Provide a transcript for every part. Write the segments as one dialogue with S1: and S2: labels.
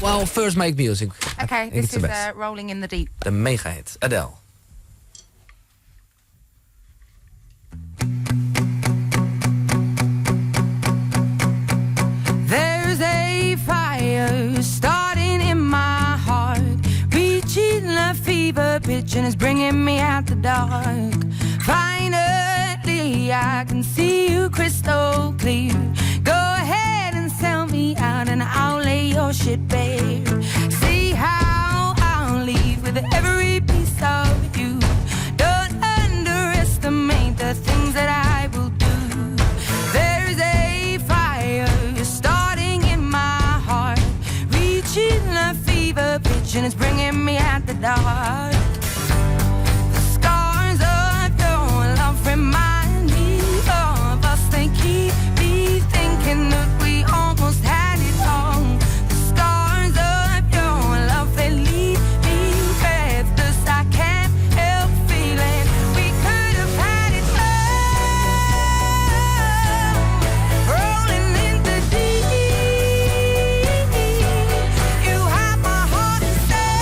S1: Well, first make music.
S2: Okay, this is Rolling in the Deep.
S1: De mega hit. Adele.
S2: There's a fire starting in my heart, reaching a fever pitch and it's bringing me out the dark. Finally, I can see you crystal clear. Go ahead and sell me out and I'll lay your shit bare. See how I'll leave with every piece of you. Don't underestimate the things that I will do. There's a fire starting in my heart, reaching a fever pitch and it's bringing me out the dark. The scars of your love remind me of us. They keep me thinking that we almost had it all. The scars of your love, they leave me breathless. I can't help feeling we could have had it all. Rolling in the deep. You have my heart inside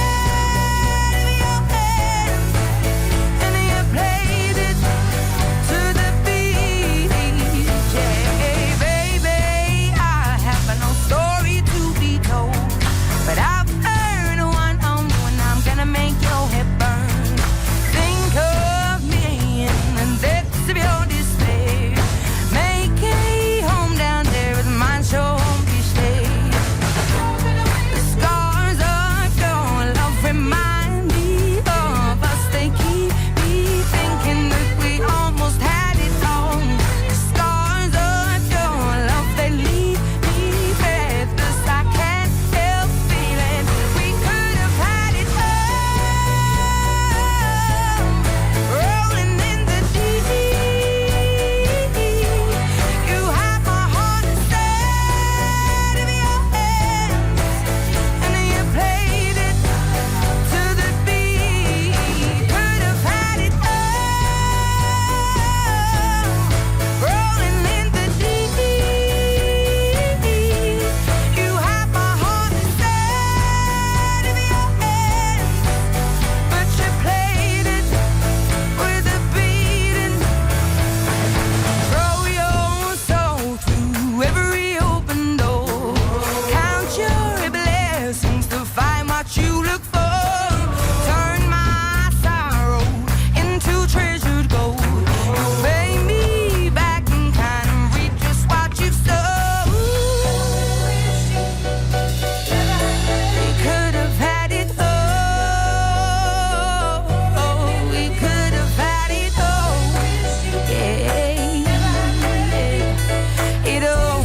S2: of your hands, and you played it to the beat. Yeah, baby, I have no story to be told, but I've heard one on you and I'm gonna make your head burn. Think of me in the depths of your despair. Make a home down there with mine, so won't be stayed. The scars of your love remind me of us. They keep me thinking that we almost had it all. The scars of your love, they leave me breathless. I can't help feeling we could have had it all. Rolling in the deep. You have my heart inside of your hands, and you played it to the beat. Could have had it all. Rolling in the deep. You have my heart inside of your hands, but you played it with a beating. Throw your soul through every open door. Count your blessings to find what you look for. Turn my sorrow into treasured gold. You pay me back in kind and reap just what you've sown. We could have had it all. We could have had it all. Yeah. It all,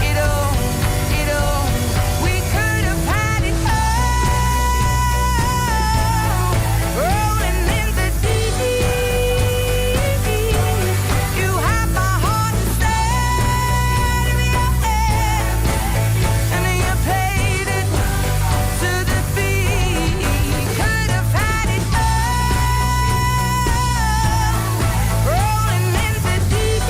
S2: it all, it all. We could have had it all. Rolling in the deep. You have my heart inside of your hands, and you played it to the beat. Could have had it all. Rolling in the deep.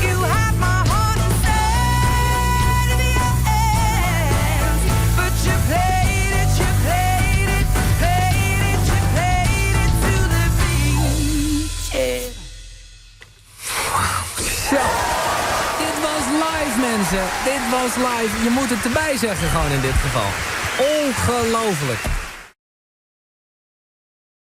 S2: You have my heart inside of your hands, but you played it, you played it, played it, you played it to the beat. Yeah.
S1: Zo. Dit was live, mensen. Dit was live. Je moet het erbij zeggen gewoon in dit geval. Ongelooflijk.